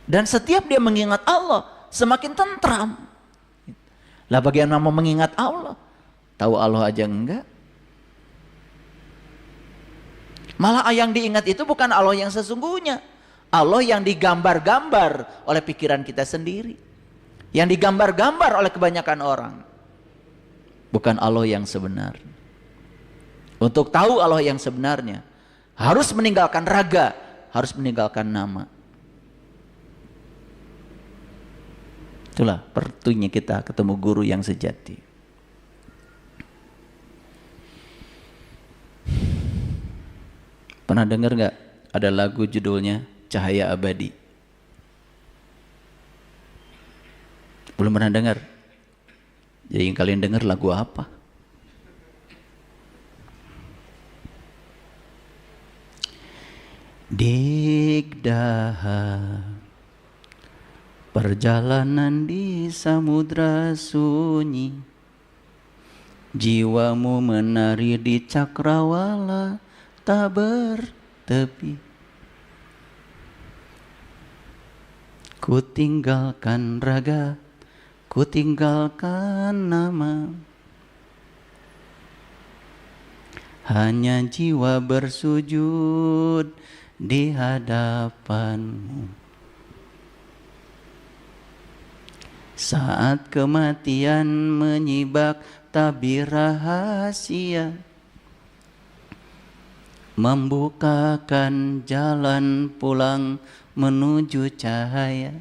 Dan setiap dia mengingat Allah, semakin tentram. Lah bagaimana mau mengingat Allah? Tahu Allah aja enggak? Malah yang diingat itu bukan Allah yang sesungguhnya. Allah yang digambar-gambar oleh pikiran kita sendiri. Yang digambar-gambar oleh kebanyakan orang. Bukan Allah yang sebenar. Untuk tahu Allah yang sebenarnya, harus meninggalkan raga, harus meninggalkan nama. Itulah perlunya kita ketemu guru yang sejati. Pernah dengar nggak ada lagu judulnya Cahaya Abadi? Belum pernah dengar? Jadi yang kalian dengar lagu apa? Digdaha, perjalanan di samudra sunyi, jiwamu menari di cakrawala tak bertepi. Ku tinggalkan raga, ku tinggalkan nama, hanya jiwa bersujud di hadapanmu. Saat kematian menyibak tabir rahasia, membukakan jalan pulang menuju cahaya.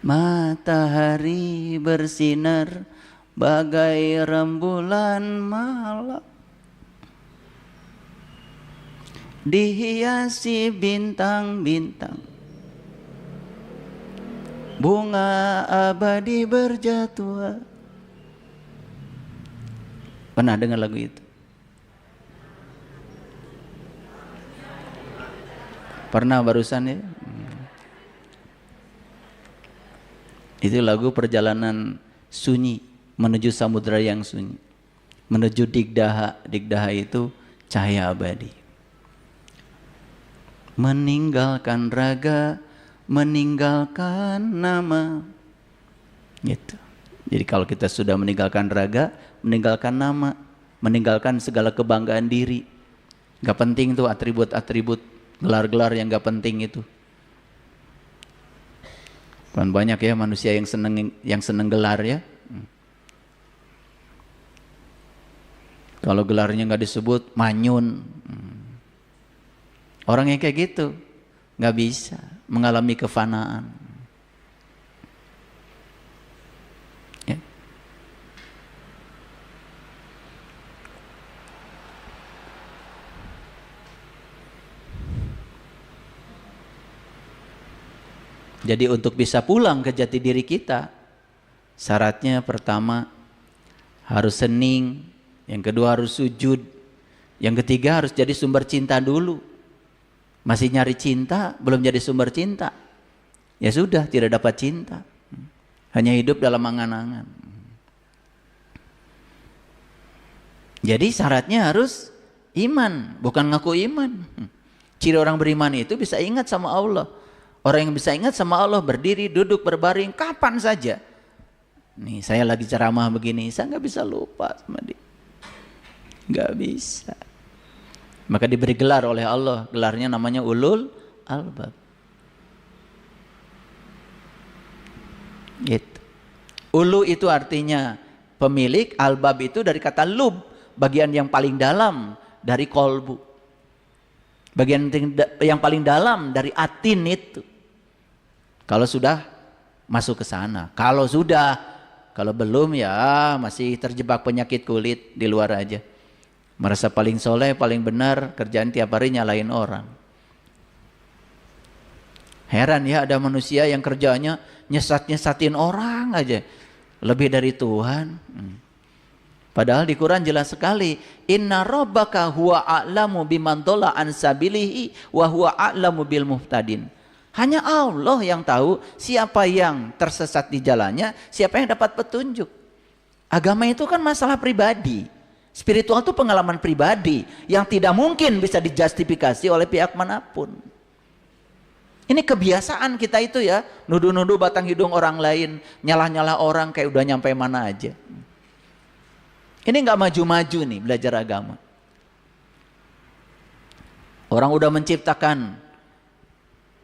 Matahari bersinar bagai rembulan malam, dihiasi bintang-bintang, bunga abadi berjatuhan. Pernah dengar lagu itu? Pernah barusan ya? Itu lagu perjalanan sunyi menuju samudra yang sunyi, menuju digdaha. Digdaha itu cahaya abadi. Meninggalkan raga, meninggalkan nama. Gitu. Jadi kalau kita sudah meninggalkan raga, meninggalkan nama, meninggalkan segala kebanggaan diri. Gak penting tuh atribut-atribut, gelar-gelar yang gak penting itu. Kan banyak ya manusia yang seneng gelar ya. Kalau gelarnya nggak disebut manyun. Orang yang kayak gitu nggak bisa mengalami kefanaan. Ya. Jadi untuk bisa pulang ke jati diri kita, syaratnya pertama harus hening, yang kedua harus sujud, yang ketiga harus jadi sumber cinta dulu. Masih nyari cinta, belum jadi sumber cinta, ya sudah tidak dapat cinta, hanya hidup dalam angan-angan. Jadi syaratnya harus iman, bukan ngaku iman. Ciri orang beriman itu bisa ingat sama Allah. Orang yang bisa ingat sama Allah berdiri, duduk, berbaring, kapan saja. Nih saya lagi ceramah begini, saya nggak bisa lupa sama dia. Nggak bisa. Maka diberi gelar oleh Allah, gelarnya namanya ulul albab. Gitu. Ulu itu artinya pemilik, albab itu dari kata lub, bagian yang paling dalam dari kolbu. Bagian yang paling dalam dari atin itu. Kalau sudah masuk ke sana. Kalau sudah, kalau belum ya masih terjebak penyakit kulit di luar aja. Merasa paling soleh, paling benar, kerjaan tiap hari nyalain orang. Heran ya ada manusia yang kerjanya nyesat-nyesatin orang aja. Lebih dari Tuhan. Padahal di Quran jelas sekali, inna rabbaka huwa a'lamu biman dhalla an sabilihi wa huwa a'lamu bil muhtadin. Hanya Allah yang tahu siapa yang tersesat di jalannya, siapa yang dapat petunjuk. Agama itu kan masalah pribadi. Spiritual itu pengalaman pribadi yang tidak mungkin bisa dijustifikasi oleh pihak manapun. Ini kebiasaan kita itu ya, nuduh-nuduh batang hidung orang lain, nyalah-nyalah orang kayak udah nyampe mana aja. Ini nggak maju-maju nih belajar agama. Orang udah menciptakan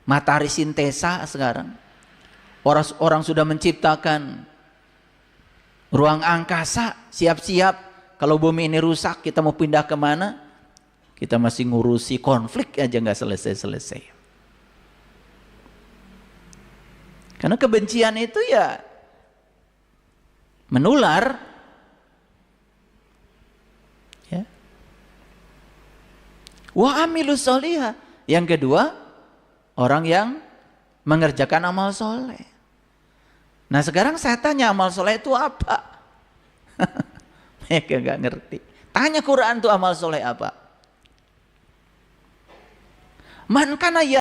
matahari sintesa sekarang. Orang sudah menciptakan ruang angkasa, siap-siap kalau bumi ini rusak kita mau pindah kemana, kita masih ngurusi konflik aja nggak selesai-selesai. Karena kebencian itu ya menular. Ya. Wa amilus solihah. Yang kedua, orang yang mengerjakan amal soleh. Nah sekarang saya tanya, amal soleh itu apa? Mereka nggak ngerti. Tanya Quran tuh amal soleh apa? Man kana ya